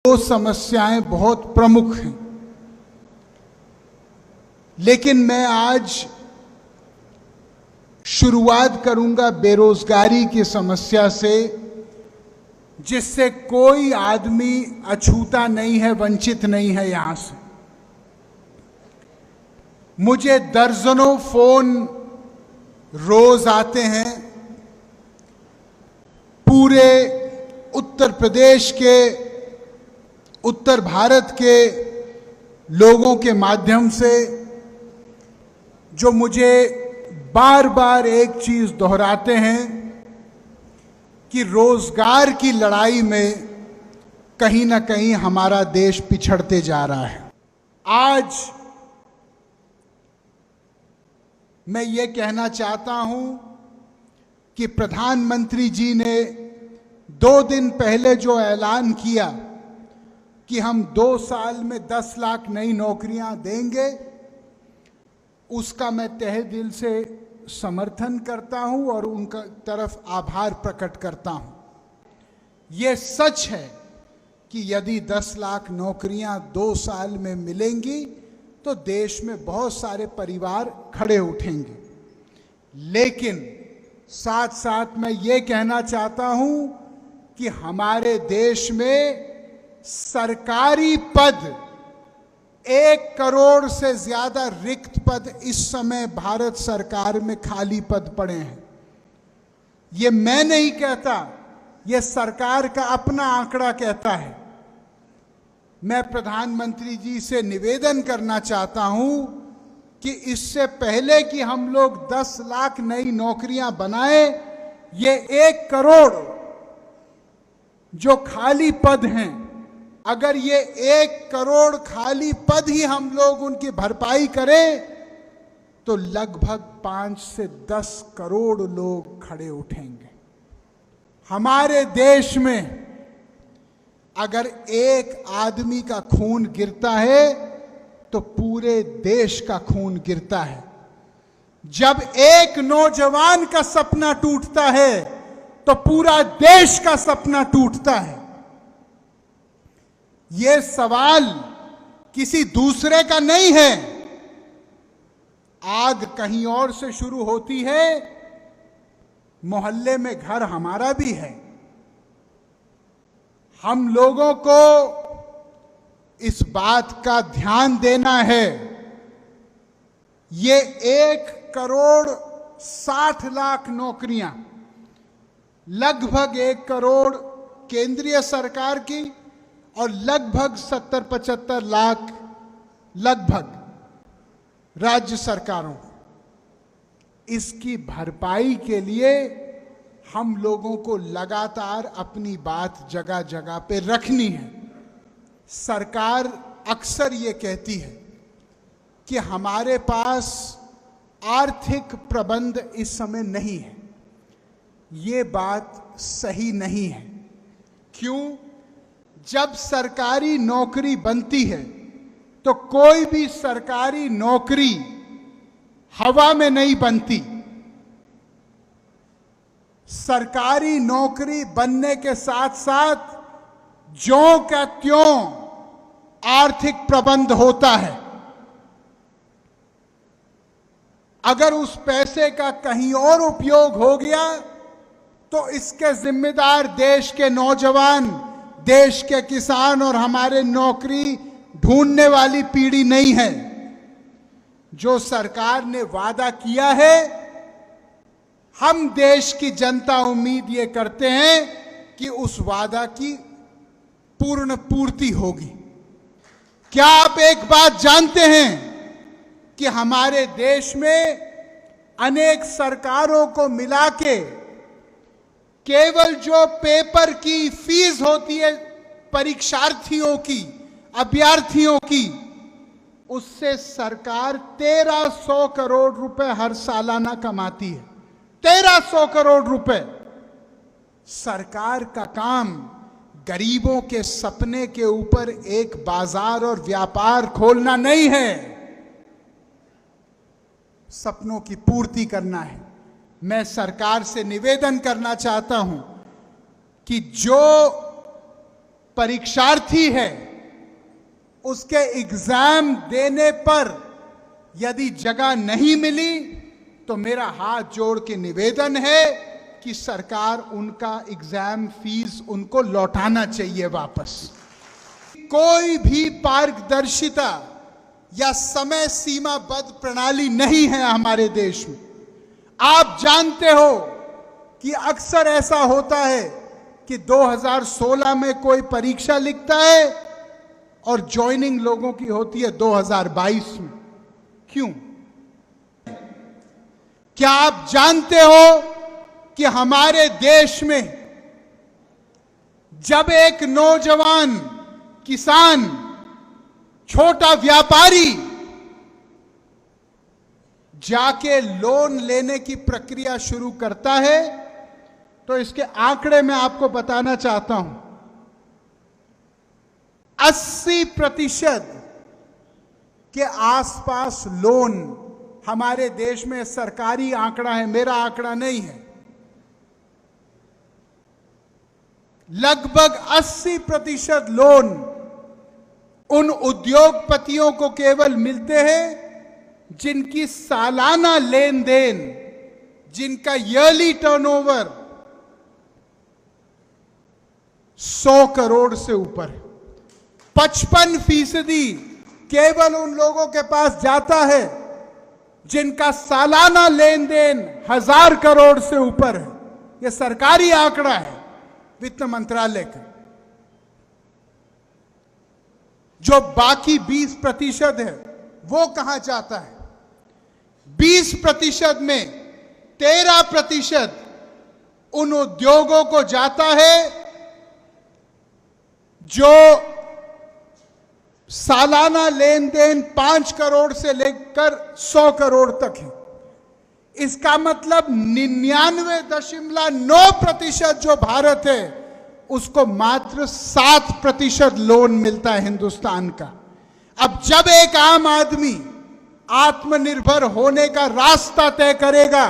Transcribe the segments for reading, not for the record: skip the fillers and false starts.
दो समस्याएं बहुत प्रमुख हैं, लेकिन मैं आज शुरुआत करूंगा बेरोजगारी की समस्या से, जिससे कोई आदमी अछूता नहीं है, वंचित नहीं है। यहां से मुझे दर्जनों फोन रोज आते हैं पूरे उत्तर प्रदेश के, उत्तर भारत के लोगों के माध्यम से, जो मुझे बार बार एक चीज दोहराते हैं कि रोजगार की लड़ाई में कहीं ना कहीं हमारा देश पिछड़ते जा रहा है। आज मैं ये कहना चाहता हूं कि प्रधानमंत्री जी ने 2 दिन पहले जो ऐलान किया कि हम 2 साल में 10 लाख नई नौकरियां देंगे, उसका मैं तहे दिल से समर्थन करता हूं और उनका तरफ आभार प्रकट करता हूं। यह सच है कि यदि 10 लाख नौकरियां 2 साल में मिलेंगी तो देश में बहुत सारे परिवार खड़े उठेंगे। लेकिन साथ साथ मैं ये कहना चाहता हूं कि हमारे देश में सरकारी पद 1 करोड़ से ज्यादा रिक्त पद इस समय भारत सरकार में खाली पद पड़े हैं। ये मैं नहीं कहता, ये सरकार का अपना आंकड़ा कहता है। मैं प्रधानमंत्री जी से निवेदन करना चाहता हूं कि इससे पहले कि हम लोग 10 लाख नई नौकरियां बनाए, ये 1 करोड़ जो खाली पद हैं, अगर ये 1 करोड़ खाली पद ही हम लोग उनकी भरपाई करें तो लगभग 5 से 10 करोड़ लोग खड़े उठेंगे। हमारे देश में अगर एक आदमी का खून गिरता है तो पूरे देश का खून गिरता है। जब एक नौजवान का सपना टूटता है तो पूरा देश का सपना टूटता है। यह सवाल किसी दूसरे का नहीं है। आग कहीं और से शुरू होती है, मोहल्ले में घर हमारा भी है। हम लोगों को इस बात का ध्यान देना है। ये 1 करोड़ 60 लाख नौकरियां, लगभग 1 करोड़ केंद्रीय सरकार की और लगभग 70-75 लाख लगभग राज्य सरकारों, इसकी भरपाई के लिए हम लोगों को लगातार अपनी बात जगह जगह पे रखनी है। सरकार अक्सर ये कहती है कि हमारे पास आर्थिक प्रबंध इस समय नहीं है। ये बात सही नहीं है। क्यों? जब सरकारी नौकरी बनती है तो कोई भी सरकारी नौकरी हवा में नहीं बनती। सरकारी नौकरी बनने के साथ साथ ज्यों का त्यों आर्थिक प्रबंध होता है। अगर उस पैसे का कहीं और उपयोग हो गया तो इसके जिम्मेदार देश के नौजवान, देश के किसान और हमारे नौकरी ढूंढने वाली पीढ़ी नहीं है। जो सरकार ने वादा किया है, हम देश की जनता उम्मीद ये करते हैं कि उस वादा की पूर्ण पूर्ति होगी। क्या आप एक बात जानते हैं कि हमारे देश में अनेक सरकारों को मिला के केवल जो पेपर की फीस होती है परीक्षार्थियों की, अभ्यर्थियों की, उससे सरकार 1300 करोड़ रुपए हर सालाना कमाती है। 1300 करोड़ रुपए। सरकार का काम गरीबों के सपने के ऊपर एक बाजार और व्यापार खोलना नहीं है, सपनों की पूर्ति करना है। मैं सरकार से निवेदन करना चाहता हूं कि जो परीक्षार्थी है, उसके एग्जाम देने पर यदि जगह नहीं मिली तो मेरा हाथ जोड़ के निवेदन है कि सरकार उनका एग्जाम फीस उनको लौटाना चाहिए वापस। कोई भी पारदर्शिता या समय सीमाबद्ध प्रणाली नहीं है हमारे देश में। आप जानते हो कि अक्सर ऐसा होता है कि 2016 में कोई परीक्षा लिखता है और ज्वाइनिंग लोगों की होती है 2022 में। क्यों? क्या आप जानते हो कि हमारे देश में जब एक नौजवान किसान, छोटा व्यापारी जाके लोन लेने की प्रक्रिया शुरू करता है तो इसके आंकड़े मैं आपको बताना चाहता हूं। 80% के आसपास लोन हमारे देश में, सरकारी आंकड़ा है, मेरा आंकड़ा नहीं है, लगभग 80% लोन उन उद्योगपतियों को केवल मिलते हैं जिनकी सालाना लेन देन, जिनका ईयरली टर्नओवर 100 करोड़ से ऊपर है। 55% केवल उन लोगों के पास जाता है जिनका सालाना लेन देन 1000 करोड़ से ऊपर है। यह सरकारी आंकड़ा है वित्त मंत्रालय का। जो बाकी 20% है वो कहां जाता है? 20% में 13% उन उद्योगों को जाता है जो सालाना लेन देन 5 करोड़ से लेकर 100 करोड़ तक है। इसका मतलब 99.9% जो भारत है उसको मात्र 7% लोन मिलता है हिंदुस्तान का। अब जब एक आम आदमी आत्मनिर्भर होने का रास्ता तय करेगा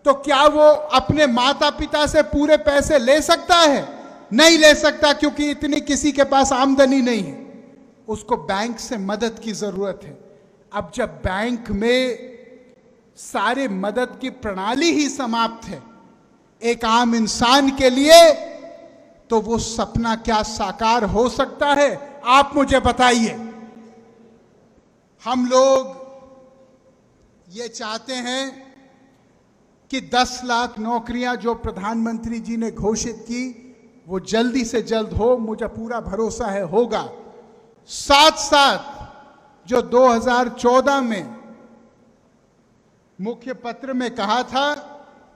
तो क्या वो अपने माता पिता से पूरे पैसे ले सकता है? नहीं ले सकता, क्योंकि इतनी किसी के पास आमदनी नहीं है। उसको बैंक से मदद की जरूरत है। अब जब बैंक में सारे मदद की प्रणाली ही समाप्त है एक आम इंसान के लिए, तो वो सपना क्या साकार हो सकता है? आप मुझे बताइए। हम लोग ये चाहते हैं कि 10 लाख नौकरियां जो प्रधानमंत्री जी ने घोषित की वो जल्दी से जल्द हो। मुझे पूरा भरोसा है होगा। साथ साथ जो 2014 में मुख्य पत्र में कहा था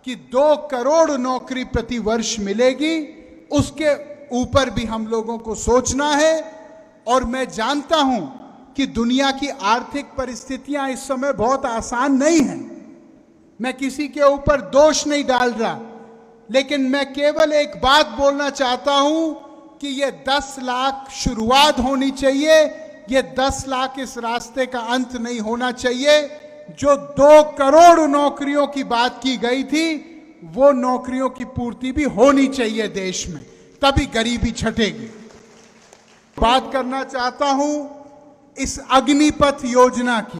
कि 2 करोड़ नौकरी प्रति वर्ष मिलेगी, उसके ऊपर भी हम लोगों को सोचना है। और मैं जानता हूं कि दुनिया की आर्थिक परिस्थितियां इस समय बहुत आसान नहीं हैं। मैं किसी के ऊपर दोष नहीं डाल रहा, लेकिन मैं केवल एक बात बोलना चाहता हूं कि ये 10 लाख शुरुआत होनी चाहिए। ये 10 लाख इस रास्ते का अंत नहीं होना चाहिए। जो 2 करोड़ नौकरियों की बात की गई थी वो नौकरियों की पूर्ति भी होनी चाहिए देश में, तभी गरीबी छटेगी। बात करना चाहता हूं इस अग्निपथ योजना की,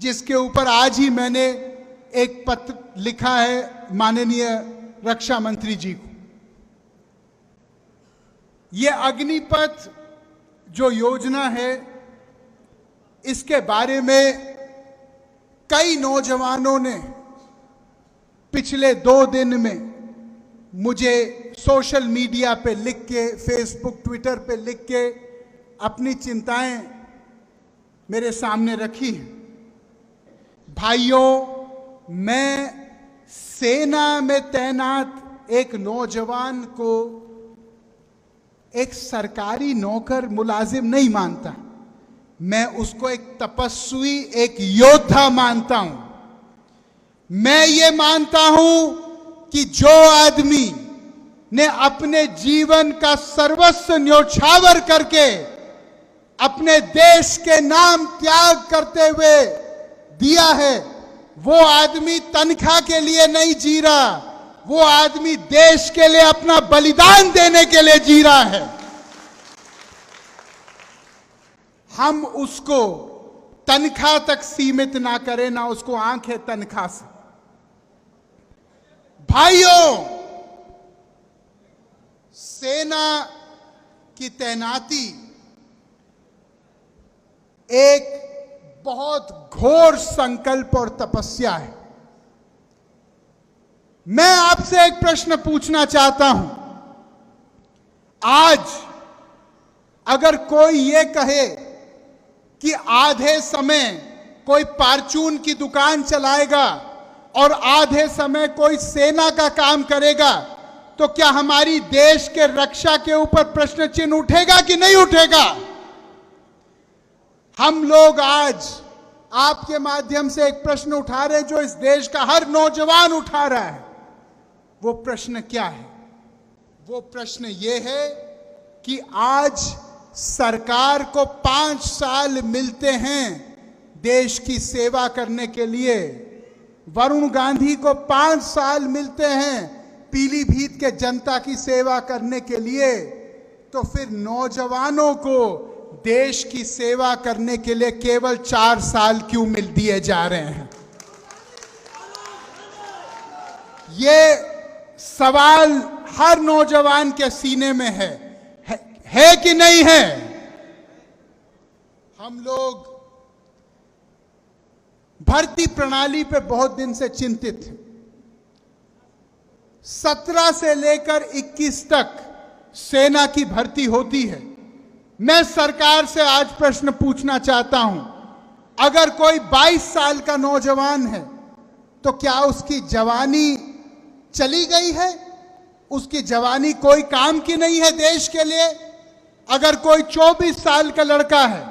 जिसके ऊपर आज ही मैंने एक पत्र लिखा है माननीय रक्षा मंत्री जी को। यह अग्निपथ जो योजना है, इसके बारे में कई नौजवानों ने पिछले 2 दिन में मुझे सोशल मीडिया पे लिख के, फेसबुक, ट्विटर पे लिख के अपनी चिंताएं मेरे सामने रखी हैं। भाइयों, मैं सेना में तैनात एक नौजवान को एक सरकारी नौकर मुलाजिम नहीं मानता। मैं उसको एक तपस्वी, एक योद्धा मानता हूं। मैं ये मानता हूं कि जो आदमी ने अपने जीवन का सर्वस्व न्योछावर करके अपने देश के नाम त्याग करते हुए दिया है, वो आदमी तनख्वाह के लिए नहीं जी रहा, वो आदमी देश के लिए अपना बलिदान देने के लिए जी रहा है। हम उसको तनख्वाह तक सीमित ना करें, ना उसको आंखें तनख्वाह से। भाइयों, सेना की तैनाती एक बहुत घोर संकल्प और तपस्या है। मैं आपसे एक प्रश्न पूछना चाहता हूं। आज अगर कोई ये कहे कि आधे समय कोई परचून की दुकान चलाएगा और आधे समय कोई सेना का काम करेगा, तो क्या हमारी देश के रक्षा के ऊपर प्रश्न चिन्ह उठेगा कि नहीं उठेगा? हम लोग आज आपके माध्यम से एक प्रश्न उठा रहे हैं जो इस देश का हर नौजवान उठा रहा है। वो प्रश्न क्या है? वो प्रश्न ये है कि आज सरकार को 5 साल मिलते हैं देश की सेवा करने के लिए। वरुण गांधी को 5 साल मिलते हैं पीलीभीत के जनता की सेवा करने के लिए, तो फिर नौजवानों को देश की सेवा करने के लिए केवल 4 साल क्यों मिल दिए जा रहे हैं? ये सवाल हर नौजवान के सीने में है कि नहीं है? हम लोग भर्ती प्रणाली पे बहुत दिन से चिंतित हैं। 17 से लेकर 21 तक सेना की भर्ती होती है। मैं सरकार से आज प्रश्न पूछना चाहता हूं, अगर कोई 22 साल का नौजवान है तो क्या उसकी जवानी चली गई है? उसकी जवानी कोई काम की नहीं है देश के लिए? अगर कोई 24 साल का लड़का है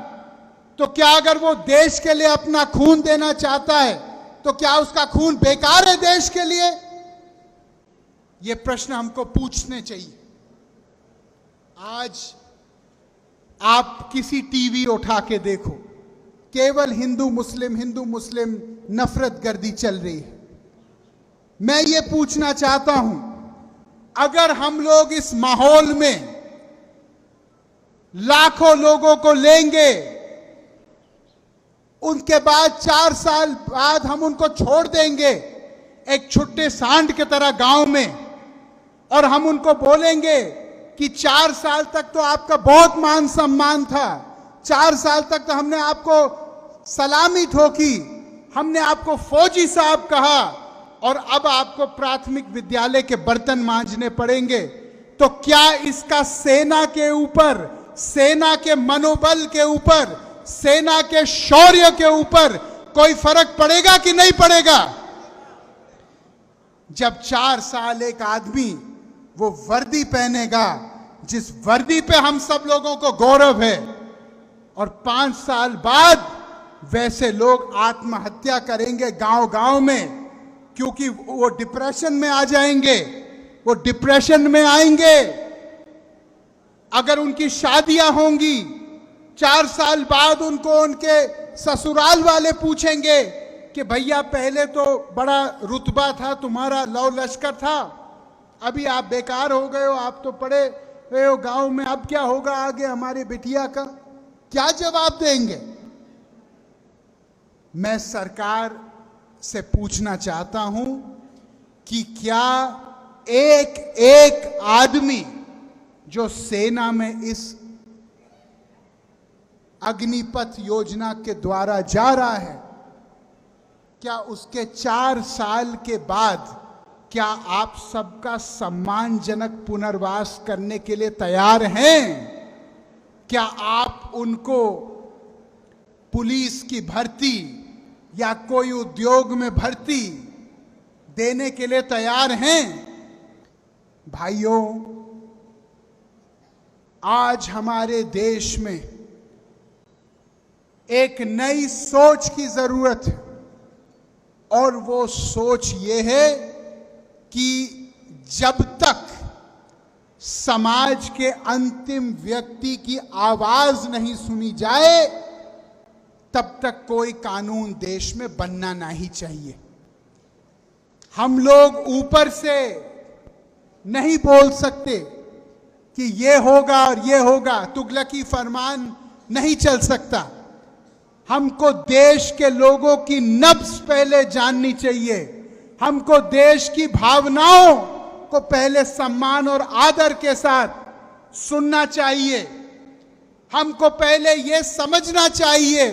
तो क्या अगर वो देश के लिए अपना खून देना चाहता है तो क्या उसका खून बेकार है देश के लिए? ये प्रश्न हमको पूछने चाहिए। आज आप किसी टीवी उठा के देखो, केवल हिंदू मुस्लिम नफरत गर्दी चल रही है। मैं ये पूछना चाहता हूं, अगर हम लोग इस माहौल में लाखों लोगों को लेंगे, उनके बाद 4 साल बाद हम उनको छोड़ देंगे एक छुट्टे सांड की तरह गांव में, और हम उनको बोलेंगे कि 4 साल तक तो आपका बहुत मान सम्मान था, 4 साल तक तो हमने आपको सलामी ठोकी, हमने आपको फौजी साहब कहा, और अब आपको प्राथमिक विद्यालय के बर्तन मांजने पड़ेंगे, तो क्या इसका सेना के ऊपर, सेना के मनोबल के ऊपर, सेना के शौर्य के ऊपर कोई फर्क पड़ेगा कि नहीं पड़ेगा? जब 4 साल एक आदमी वो वर्दी पहनेगा जिस वर्दी पे हम सब लोगों को गौरव है, और 5 साल बाद वैसे लोग आत्महत्या करेंगे गांव-गांव में, क्योंकि वो डिप्रेशन में आ जाएंगे, वो डिप्रेशन में आएंगे। अगर उनकी शादियां होंगी, 4 साल बाद उनको उनके ससुराल वाले पूछेंगे कि भैया पहले तो बड़ा रुतबा था तुम्हारा, लौ लश्कर था, अभी आप बेकार हो गए हो, आप तो पढ़े हुए हो गांव में, अब क्या होगा आगे हमारी बिटिया का? क्या जवाब देंगे? मैं सरकार से पूछना चाहता हूं कि क्या एक आदमी जो सेना में इस अग्निपथ योजना के द्वारा जा रहा है, क्या उसके 4 साल के बाद क्या आप सबका सम्मानजनक पुनर्वास करने के लिए तैयार हैं? क्या आप उनको पुलिस की भर्ती या कोई उद्योग में भर्ती देने के लिए तैयार हैं? भाइयों, आज हमारे देश में एक नई सोच की जरूरत है, और वो सोच ये है कि जब तक समाज के अंतिम व्यक्ति की आवाज नहीं सुनी जाए, तब तक कोई कानून देश में बनना नहीं चाहिए। हम लोग ऊपर से नहीं बोल सकते कि ये होगा और ये होगा, तुगलकी फरमान नहीं चल सकता। हमको देश के लोगों की नब्ज पहले जाननी चाहिए। हमको देश की भावनाओं को पहले सम्मान और आदर के साथ सुनना चाहिए। हमको पहले ये समझना चाहिए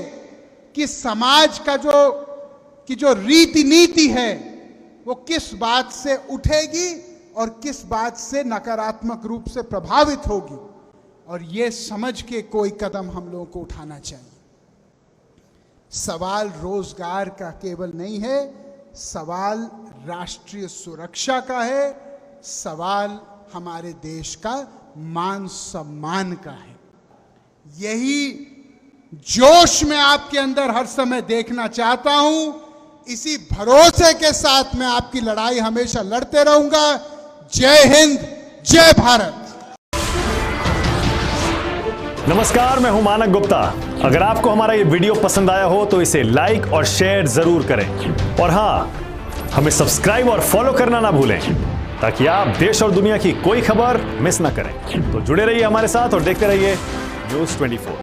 कि समाज का जो रीति नीति है वो किस बात से उठेगी और किस बात से नकारात्मक रूप से प्रभावित होगी, और ये समझ के कोई कदम हम लोगों को उठाना चाहिए। सवाल रोजगार का केवल नहीं है, सवाल राष्ट्रीय सुरक्षा का है, सवाल हमारे देश का मान सम्मान का है। यही जोश मैं आपके अंदर हर समय देखना चाहता हूं। इसी भरोसे के साथ मैं आपकी लड़ाई हमेशा लड़ते रहूंगा। जय हिंद, जय भारत। नमस्कार, मैं हूं मानक गुप्ता। अगर आपको हमारा ये वीडियो पसंद आया हो तो इसे लाइक और शेयर जरूर करें, और हां, हमें सब्सक्राइब और फॉलो करना ना भूलें ताकि आप देश और दुनिया की कोई खबर मिस ना करें। तो जुड़े रहिए हमारे साथ और देखते रहिए News 24।